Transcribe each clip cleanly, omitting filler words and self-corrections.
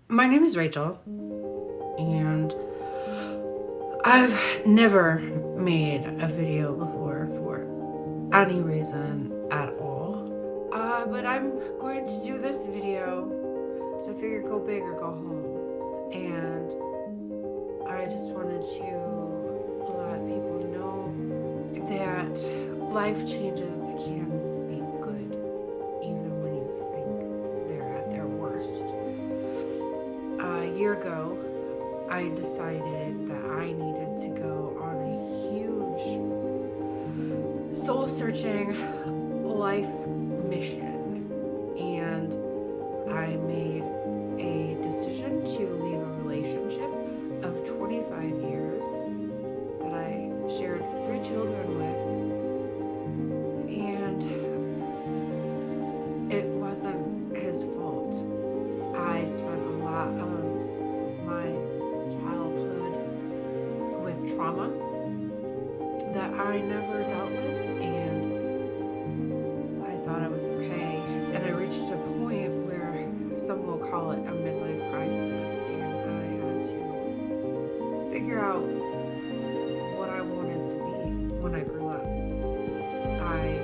My name is Rachel, and I've never made a video before for any reason at all. But I'm going to do this video, so I figured go big or go home. And I just wanted to let people know that life changes can be good, even when you think they're at their worst. A year ago, I decided that I needed to go on a huge soul searching life mission, and I made a decision to leave a relationship of 25 years that I shared 3 children with, and it wasn't his fault. I spent a lot of my childhood with trauma that I never dealt with, and I thought I was okay. And I reached a point where some will call it a midlife crisis, and I had to figure out what I wanted to be when I grew up. I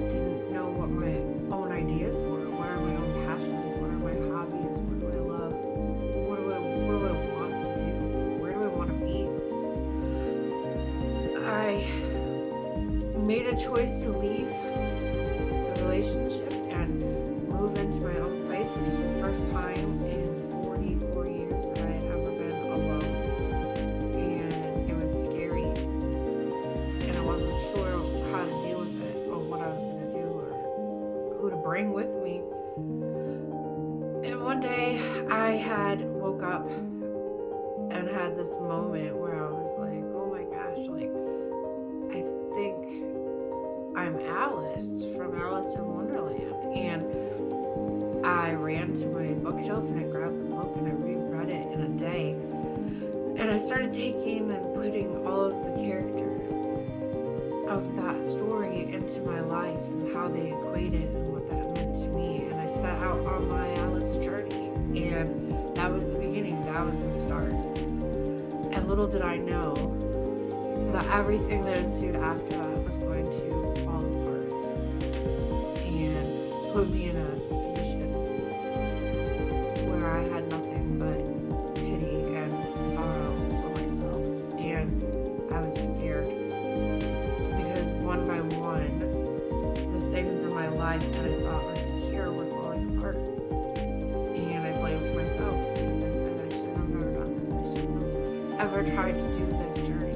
didn't know what my own ideas were. What are my own passions? What are my hobbies? What do I love? What do I want to do? Where do I want to be? I made a choice to leave the relationship and move into my own place, which is the first time in 44 years that I had ever been alone. And it was scary, and I wasn't sure how to deal with it, or what I was going to do, or who to bring with me. And one day I had woke up and had this moment where I was like, oh my gosh, like, I think I'm Alice from Alice in Wonderland. And I ran to my bookshelf and I grabbed the book and I reread it in a day. And I started taking and putting all of the characters of that story into my life and how they equated and what that meant to me. And I set out on my Alice journey. And that was the beginning, that was the start. And little did I know that everything that ensued after that was going to fall apart and put me in a position where I had nothing but pity and sorrow for myself. And I was scared because one by one, the things in my life that I thought were secure were falling apart. And I blamed myself because I said I should have never done this. I shouldn't have ever tried to do this journey.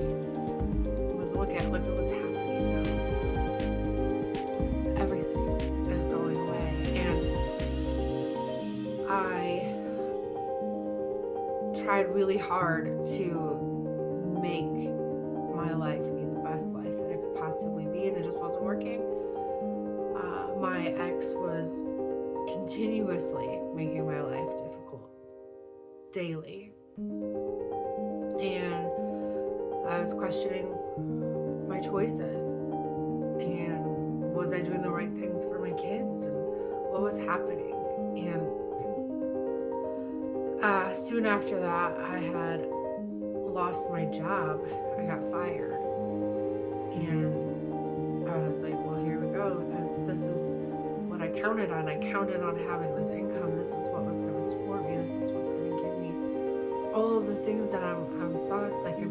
Look at what's happening now. Everything is going away, and I tried really hard to make my life be the best life that it could possibly be, and it just wasn't working. My ex was continuously making my life difficult, daily, and I was questioning my choices, and was I doing the right things for my kids, and what was happening. And soon after that, I had lost my job. I got fired, and I was like, well, here we go, because this is what I counted on. I counted on having this income. This is what was going to support me. This is what's going to give me all of the things that I'm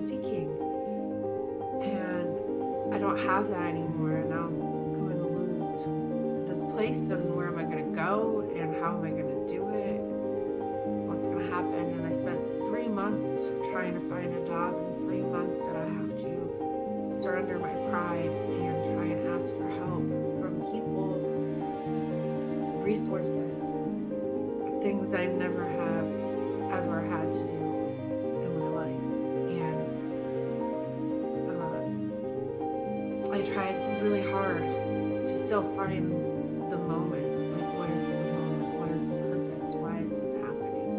seeking. And I don't have that anymore, and now I'm going to lose this place, and where am I going to go, and how am I going to do it, what's going to happen. And I spent 3 months trying to find a job, and 3 months that I have to surrender my pride and try and ask for help from people, resources, things I never have ever had to do in my life. And I tried really hard to still find the moment. Like, what is the moment? What is the purpose? Why is this happening?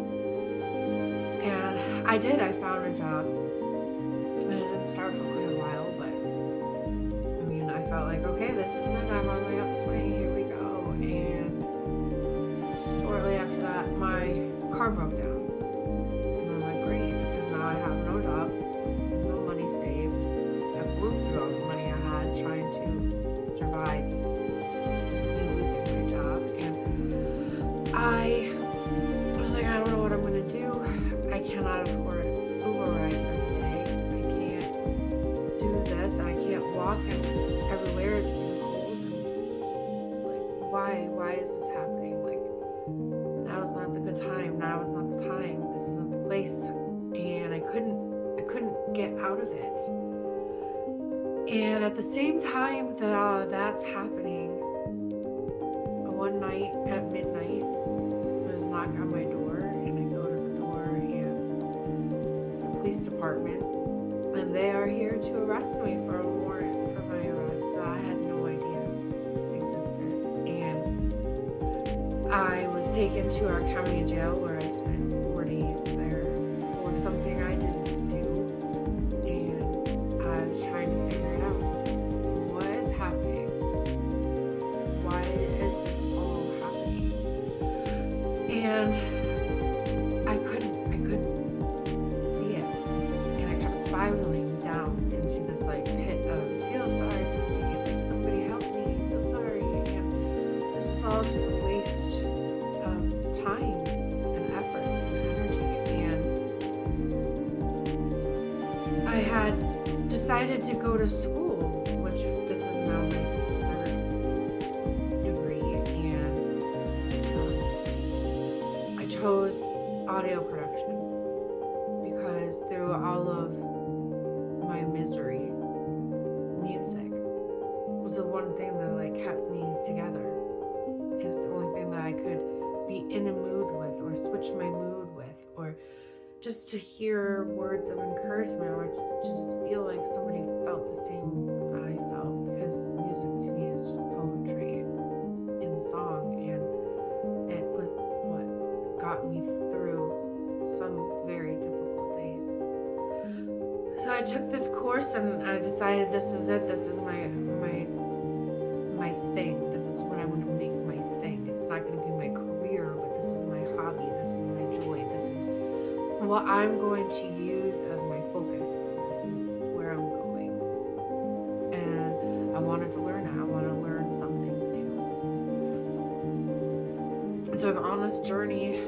And I did. I found a job. And it didn't start for quite a while, but I mean, I felt like, okay, this is it. I'm on my upswing. Here we go. And shortly after that, my car broke down. And I'm like, great, because now I have no job, no money saved. I blew through all the money I had trying to survive me losing my job. And I was like, I don't know what I'm going to do. I cannot afford Uber rides every day. I can't do this. I can't walk everywhere. It's been cold. Like, why is this happening? Like, now is not the good time. Now is not the time. This isn't the place. And I couldn't get out of it. And at the same time that that's happening, one night at midnight, there's a knock on my door, and I go to the door, and it's the police department, and they are here to arrest me for a warrant for my arrest that I had no idea existed. And I was taken to our county jail where I spent 4 days there for something I didn't do, and I was trying to figure it out. What is happening? Why is this all happening? And I couldn't see it. And I kept spiraling down into this like pit of feel sorry for me, like somebody help me, feel sorry. And this is all just a waste of time and efforts and energy. And I had decided to go to school, which this is now my third degree, and I chose audio production because through all of my misery, music was the one thing that like kept me together. It was the only thing that I could be in a mood with, or switch my mood with, or just to hear words of encouragement, or to just feel like somebody felt the same I felt, because music to me is just poetry in song, and it was what got me through some very difficult days. So I took this course, and I decided this is it. This is my thing. This is what I'm going to make my thing. It's not going to be my career, but this is my hobby. This is my joy. This is what I'm going to use as my focus. This is where I'm going. And I wanted to learn it. I want to learn something new. And so I'm on this journey,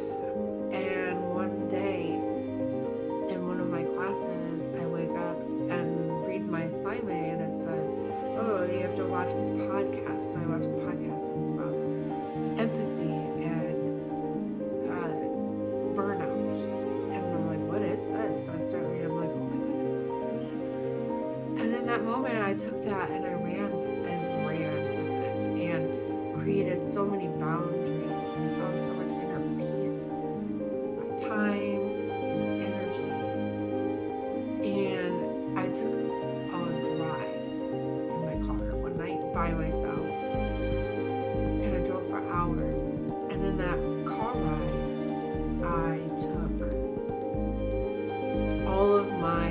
and one day in one of my classes, I wake up and read my assignment, and it says, oh, you have to watch this podcast. So I watched the podcast, and it's about empathy and burnout. And I'm like, what is this? So I start reading. I'm like, oh my goodness, this is me. And in that moment, I took that and I ran with it, and created so many boundaries, and found so much inner peace, my time, energy. And I took a drive in my car one night by myself, and I drove for hours. And in that car ride, I took all of my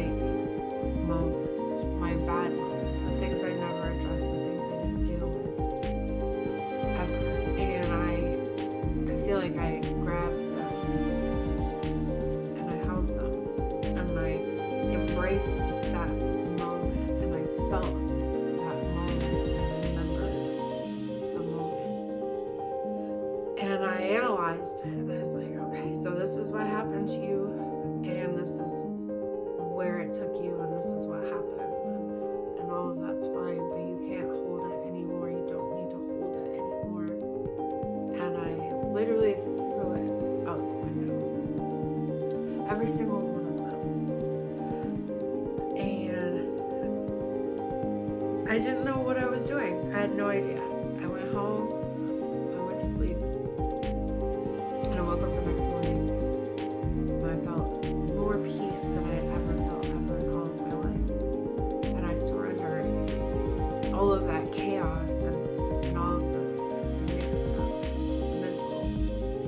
moments, my bad moments, the things I never addressed, the things I didn't deal with ever. And I feel like I grabbed them, and I held them, and I embraced that moment, and I felt that moment, and I remembered the moment. And I analyzed it, and I was like, okay, so this is what happened to you, and this is where it took you, and this is what happened, and all of that's fine, but you can't hold it anymore. You don't need to hold it anymore. And I literally threw it out the window, every single one of them. And I didn't know what I was doing. I had no idea. I went home, I went to sleep, and I woke up the next morning, and I felt more peace than I had ever felt ever in all of my life. And I surrendered all of that chaos and all of the mixed up mental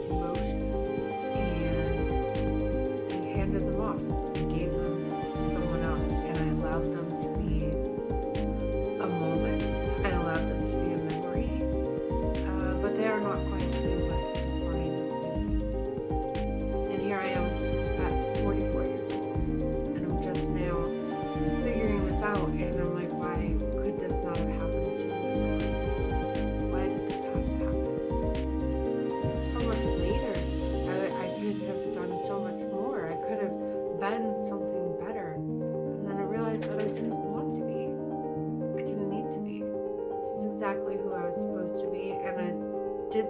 emotions, and I handed them off and gave them to someone else, and I allowed them to be a moment. I allowed them to be a memory.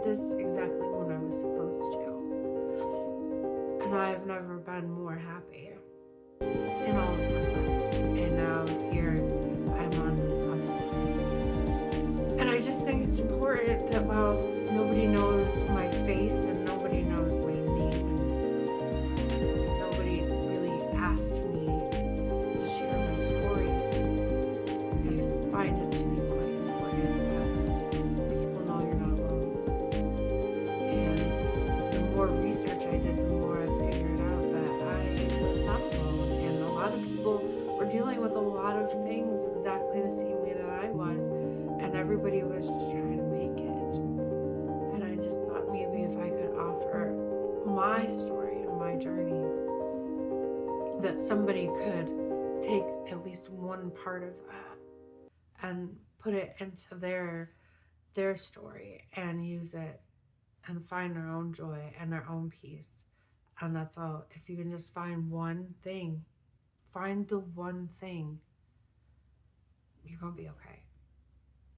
did this exactly when I was supposed to. And I have never been more happy in all of my life. And now here I'm on this episode. And I just think it's important that while nobody knows my face and nobody knows my name, nobody really asked me to share my story, I find it to be quite important that people know you're not alone. And the more research I did, the more I figured out that I was not alone. And a lot of people were dealing with a lot of things exactly the same way that I was. And everybody was just trying to make it. And I just thought maybe if I could offer my story and my journey, that somebody could take at least one part of that and put it into their story and use it and find their own joy and their own peace. And that's all. If you can just find one thing, find the one thing, you're gonna be okay.